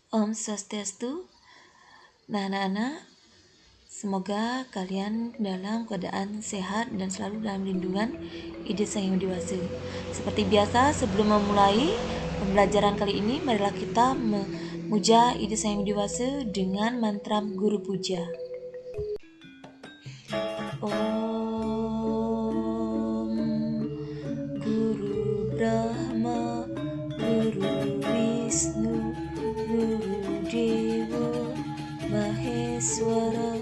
Om Swastiastu. Nah, anak-anak, semoga kalian dalam keadaan sehat dan selalu dalam lindungan Ide Sang Yang Widi Wase. Seperti biasa, sebelum memulai pembelajaran kali ini, marilah kita memuja Ide Sang Yang Widi Wase dengan mantra Guru Puja. Om Guru Brahma, Guru Wisnu, Guru Dewa Maheswara,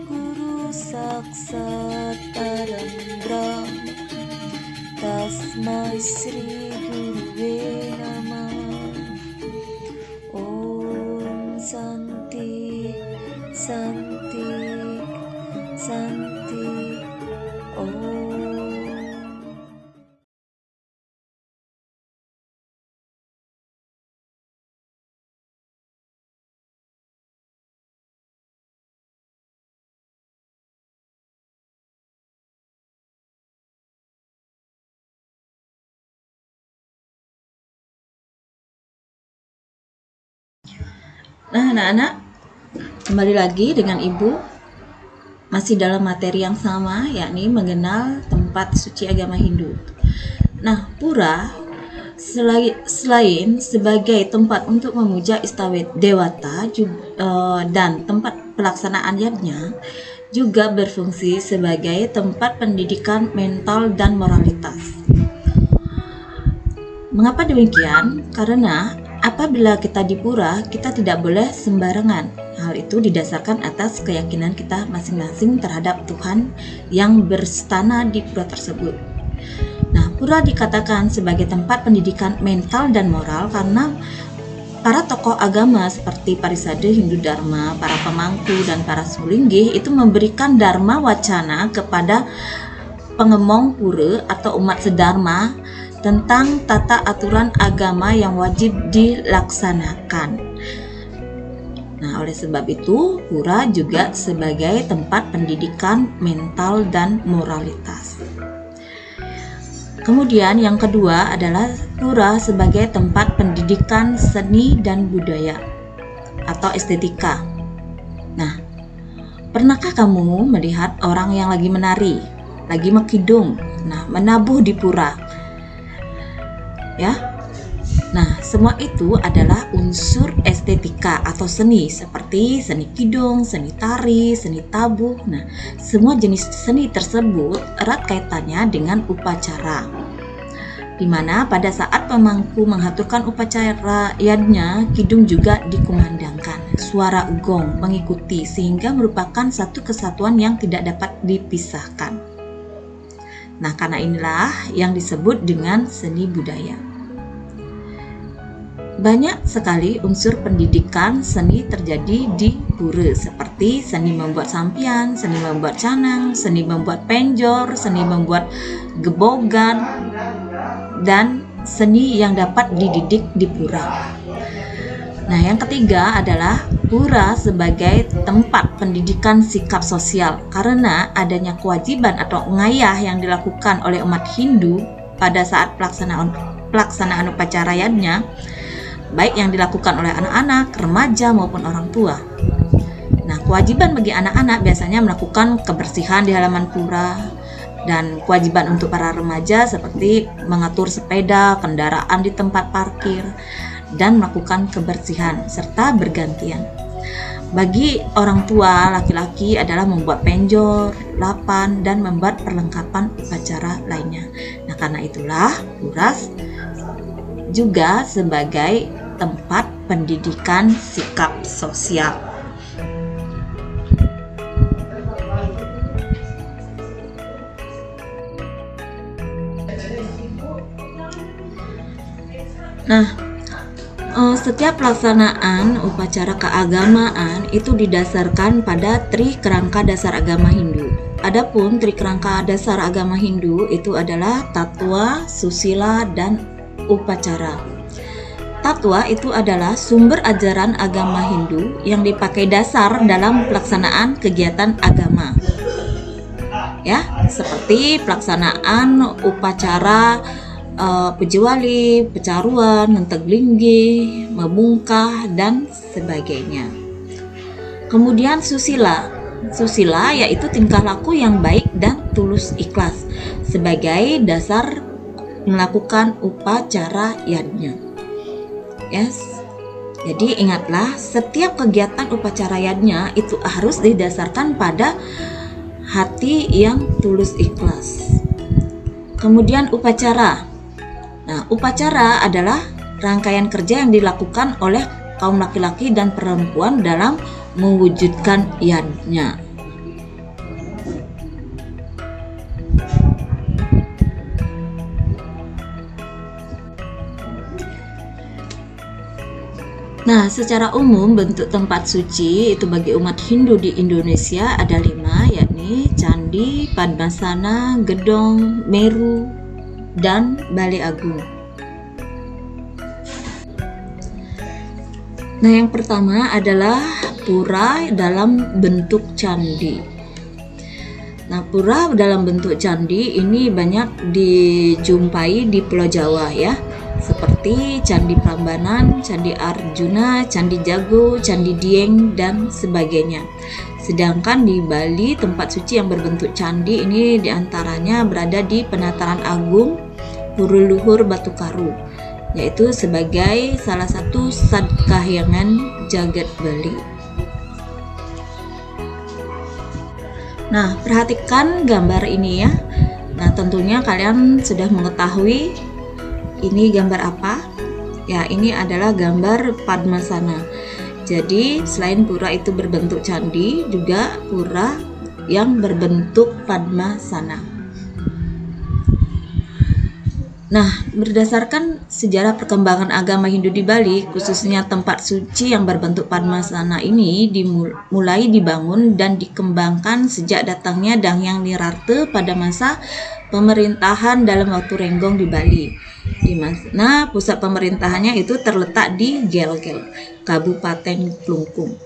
Guru Saksat Param Brahma, Tasmai Sri Guruve Namah. Om Santi, Santi, Santi. Om. Nah, anak-anak, kembali lagi dengan Ibu masih dalam materi yang sama, yakni mengenal tempat suci agama Hindu. Nah, pura selain sebagai tempat untuk memuja istawet dewata dan tempat pelaksanaan yajna, juga berfungsi sebagai tempat pendidikan mental dan moralitas. Mengapa demikian? Karena apabila kita di pura, kita tidak boleh sembarangan. Hal itu didasarkan atas keyakinan kita masing-masing terhadap Tuhan yang berstana di pura tersebut. Nah, pura dikatakan sebagai tempat pendidikan mental dan moral karena para tokoh agama seperti Parisade Hindu Dharma, para pemangku, dan para sulinggih itu memberikan dharma wacana kepada pengemong pura atau umat sedharma tentang tata aturan agama yang wajib dilaksanakan. Nah, oleh sebab itu, pura juga sebagai tempat pendidikan mental dan moralitas. Kemudian yang kedua adalah pura sebagai tempat pendidikan seni dan budaya atau estetika. Nah, pernahkah kamu melihat orang yang lagi menari, lagi mekidung, menabuh di pura? Ya. Nah, semua itu adalah unsur estetika atau seni seperti seni kidung, seni tari, seni tabuh. Nah, semua jenis seni tersebut erat kaitannya dengan upacara. Di mana pada saat pemangku menghaturkan upacara yajna, kidung juga dikumandangkan. Suara gong mengikuti sehingga merupakan satu kesatuan yang tidak dapat dipisahkan. Nah, karena inilah yang disebut dengan seni budaya. Banyak sekali unsur pendidikan seni terjadi di pura seperti seni membuat sampian, seni membuat canang, seni membuat penjor, seni membuat gebogan, dan seni yang dapat dididik di pura. Nah, yang ketiga adalah pura sebagai tempat pendidikan sikap sosial karena adanya kewajiban atau ngayah yang dilakukan oleh umat Hindu pada saat pelaksanaan upacara yajna, baik yang dilakukan oleh anak-anak, remaja maupun orang tua. Nah, kewajiban bagi anak-anak biasanya melakukan kebersihan di halaman pura, dan kewajiban untuk para remaja seperti mengatur sepeda, kendaraan di tempat parkir, dan melakukan kebersihan serta bergantian. Bagi orang tua laki-laki adalah membuat penjor, lapan, dan membuat perlengkapan upacara lainnya. Nah, karena itulah pura juga sebagai tempat pendidikan sikap sosial. Nah, setiap pelaksanaan upacara keagamaan itu didasarkan pada tri kerangka dasar agama Hindu. Adapun tri kerangka dasar agama Hindu itu adalah tatwa, susila, dan upacara. Tatwa itu adalah sumber ajaran agama Hindu yang dipakai dasar dalam pelaksanaan kegiatan agama. Ya, seperti pelaksanaan upacara Pejewali, Pecaruan, Ngenteglinggi, Membungkah, dan sebagainya. Kemudian susila. Susila yaitu tingkah laku yang baik dan tulus ikhlas sebagai dasar melakukan upacara yajna. Yes. Jadi ingatlah, setiap kegiatan upacara yajna itu harus didasarkan pada hati yang tulus ikhlas. Kemudian upacara. Nah, upacara adalah rangkaian kerja yang dilakukan oleh kaum laki-laki dan perempuan dalam mewujudkan yajna. Nah, secara umum bentuk tempat suci itu bagi umat Hindu di Indonesia ada 5, yakni Candi, Padmasana, Gedong, Meru, dan Balai Agung. Nah, yang pertama adalah pura dalam bentuk candi. Nah, pura dalam bentuk candi ini banyak dijumpai di Pulau Jawa ya, seperti Candi Prambanan, Candi Arjuna, Candi Jago, Candi Dieng, dan sebagainya. Sedangkan di Bali, tempat suci yang berbentuk candi ini diantaranya berada di Penataran Agung, Pura Luhur Batu Karu, yaitu sebagai salah satu Sadkahyangan Jagat Bali. Nah, perhatikan gambar ini ya. Nah, tentunya kalian sudah mengetahui ini gambar apa? Ya, ini adalah gambar Padmasana. Jadi, selain pura itu berbentuk candi, juga pura yang berbentuk Padmasana. Nah, berdasarkan sejarah perkembangan agama Hindu di Bali, khususnya tempat suci yang berbentuk Padmasana ini mulai dibangun dan dikembangkan sejak datangnya Danghyang Nirarta pada masa pemerintahan dalam waktu Renggong di Bali, di mana pusat pemerintahannya itu terletak di Gelgel, Kabupaten Klungkung.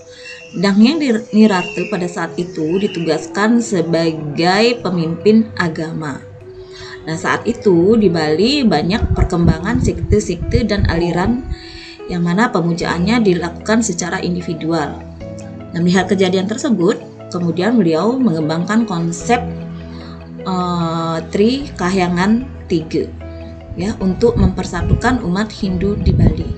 Danghyang Nirarta pada saat itu ditugaskan sebagai pemimpin agama. Nah, saat itu di Bali banyak perkembangan sekte-sekte dan aliran yang mana pemujaannya dilakukan secara individual. Nah, melihat kejadian tersebut, kemudian beliau mengembangkan konsep Tri Kahyangan 3 ya, untuk mempersatukan umat Hindu di Bali.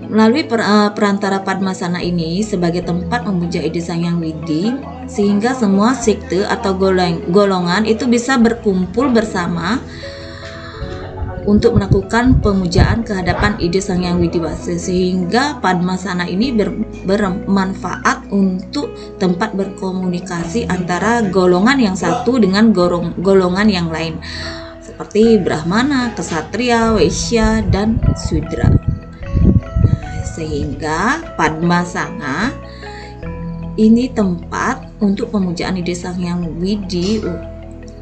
Melalui perantara Padmasana ini sebagai tempat memuja ide Sang Hyang Widi, sehingga semua sekte atau golongan itu bisa berkumpul bersama untuk melakukan pemujaan kehadapan ide Sang Hyang Widiwasa, sehingga Padmasana ini bermanfaat untuk tempat berkomunikasi antara golongan yang satu dengan golongan yang lain, seperti Brahmana, Ksatria, Waisya, dan Sudra. Sehingga Padmasana ini tempat untuk pemujaan ide Sang Hyang Widi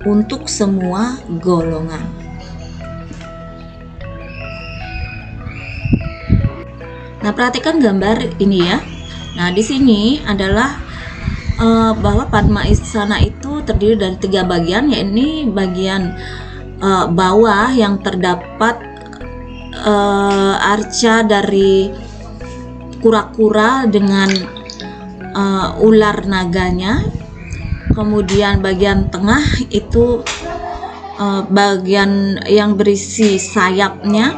untuk semua golongan. Nah, perhatikan gambar ini ya. Nah, di sini adalah bahwa Padmasana itu terdiri dari 3 bagian, yaitu bagian bawah yang terdapat arca dari kura-kura dengan ular naganya. Kemudian bagian tengah itu bagian yang berisi sayapnya,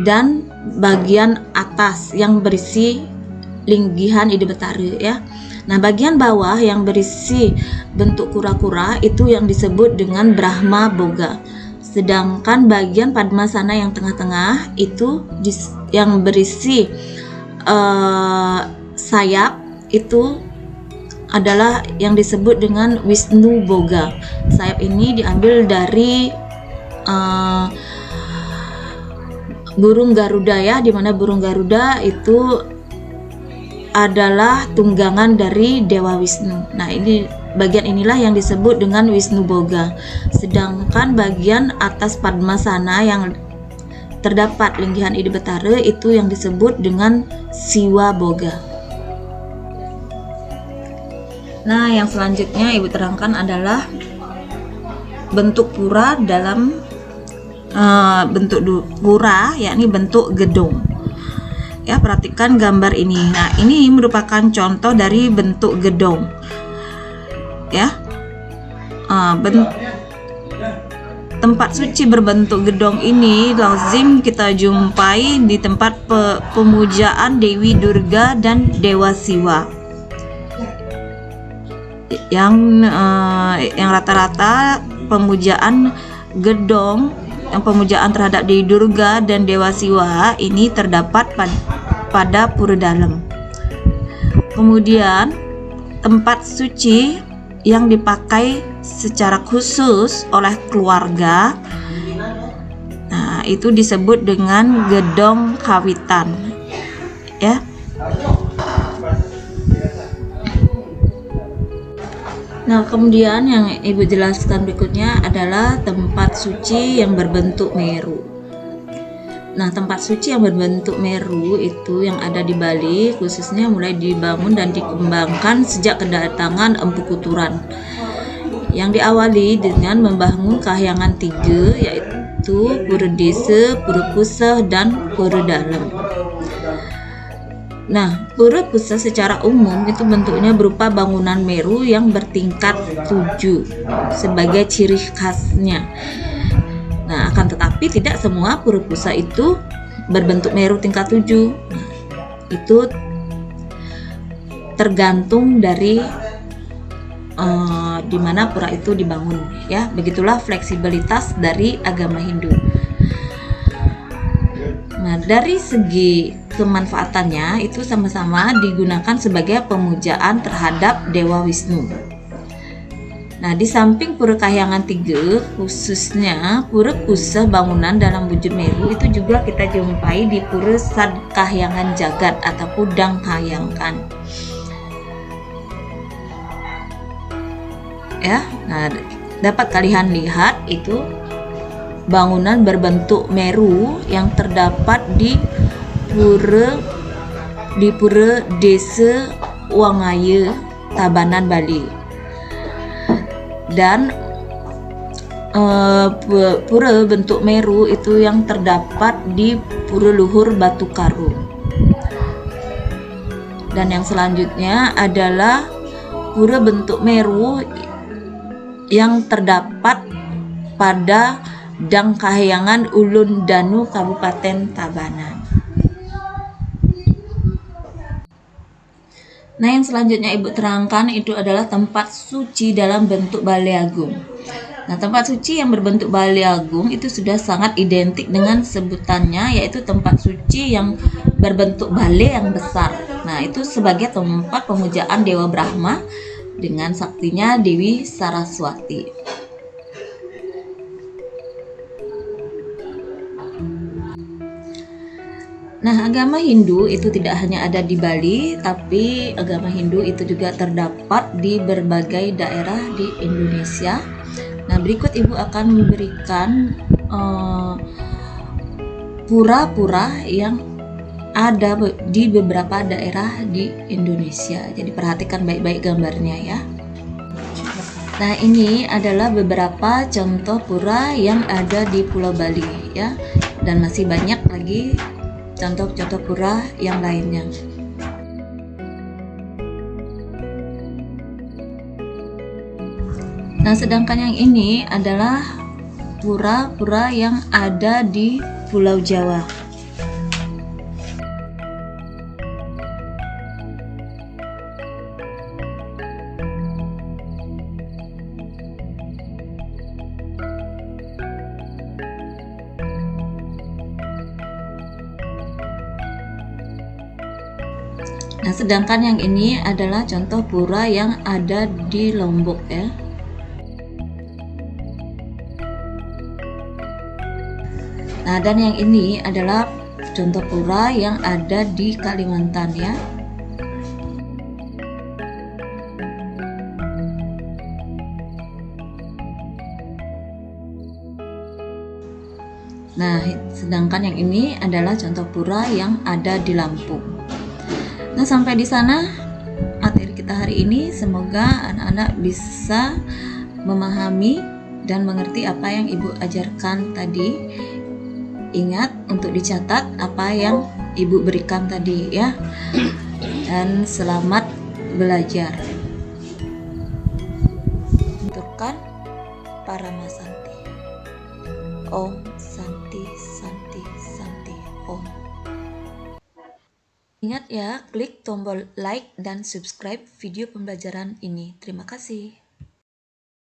dan bagian atas yang berisi linggihan Ide Betara ya. Nah, bagian bawah yang berisi bentuk kura-kura itu yang disebut dengan Brahma Boga. Sedangkan bagian Padmasana yang tengah-tengah itu yang berisi sayap itu adalah yang disebut dengan Wisnu Boga. Sayap ini diambil dari burung Garuda ya, di mana burung Garuda itu adalah tunggangan dari Dewa Wisnu. Nah, ini bagian inilah yang disebut dengan Wisnu Boga. Sedangkan bagian atas Padmasana yang terdapat linggihan Ide Betara itu yang disebut dengan Siwa Boga. Nah, yang selanjutnya Ibu terangkan adalah bentuk pura dalam bentuk pura, yakni bentuk gedung. Ya, perhatikan gambar ini. Nah, ini merupakan contoh dari bentuk gedung. Ya, tempat suci berbentuk gedung ini lazim kita jumpai di tempat pemujaan Dewi Durga dan Dewa Siwa. Yang rata-rata pemujaan gedung, yang pemujaan terhadap Dewi Durga dan Dewa Siwa ini terdapat pada pura dalam. Kemudian tempat suci yang dipakai secara khusus oleh keluarga, nah itu disebut dengan gedung kawitan, ya. Nah, kemudian yang Ibu jelaskan berikutnya adalah tempat suci yang berbentuk meru. Nah, tempat suci yang berbentuk meru itu yang ada di Bali khususnya mulai dibangun dan dikembangkan sejak kedatangan Empu Kuturan, yang diawali dengan membangun kahyangan 3, yaitu Pura Desa, Pura Puseh, dan Pura Dalam. Nah, Pura Puseh secara umum itu bentuknya berupa bangunan meru yang bertingkat 7 sebagai ciri khasnya. Nah, akan tetapi tidak semua pura pusat itu berbentuk meru tingkat 7. Nah, itu tergantung dari di mana pura itu dibangun, ya. Begitulah fleksibilitas dari agama Hindu. Nah, dari segi kemanfaatannya itu sama-sama digunakan sebagai pemujaan terhadap Dewa Wisnu. Nah, di samping Pura Kahyangan 3, khususnya Pura Puseh bangunan dalam wujud meru itu juga kita jumpai di Pura Sad Kahyangan Jagat atau Pudang Kahyangan. Ya, nah dapat kalian lihat itu bangunan berbentuk meru yang terdapat di Pura Desa Wangaya, Tabanan, Bali. Dan pura bentuk meru itu yang terdapat di Pura Luhur Batu Karu. Dan yang selanjutnya adalah pura bentuk meru yang terdapat pada Dang Kahyangan Ulun Danu, Kabupaten Tabanan. Nah, yang selanjutnya Ibu terangkan itu adalah tempat suci dalam bentuk Bale Agung. Nah, tempat suci yang berbentuk Bale Agung itu sudah sangat identik dengan sebutannya, yaitu tempat suci yang berbentuk bale yang besar. Nah, itu sebagai tempat pemujaan Dewa Brahma dengan saktinya Dewi Saraswati. Nah, agama Hindu itu tidak hanya ada di Bali, tapi agama Hindu itu juga terdapat di berbagai daerah di Indonesia. Nah, berikut Ibu akan memberikan pura-pura yang ada di beberapa daerah di Indonesia. Jadi perhatikan baik-baik gambarnya ya. Nah, ini adalah beberapa contoh pura yang ada di Pulau Bali ya, dan masih banyak lagi contoh-contoh pura yang lainnya. Nah, sedangkan yang ini adalah pura-pura yang ada di Pulau Jawa. Nah, sedangkan yang ini adalah contoh pura yang ada di Lombok ya. Nah, dan yang ini adalah contoh pura yang ada di Kalimantan ya. Nah, sedangkan yang ini adalah contoh pura yang ada di Lampung. Nah, sampai di sana materi kita hari ini. Semoga anak-anak bisa memahami dan mengerti apa yang Ibu ajarkan tadi. Ingat untuk dicatat apa yang Ibu berikan tadi ya. Dan selamat belajar. Untukkan Paramasanti. Om Santi Santi Santi Om. Ingat ya, klik tombol like dan subscribe video pembelajaran ini. Terima kasih.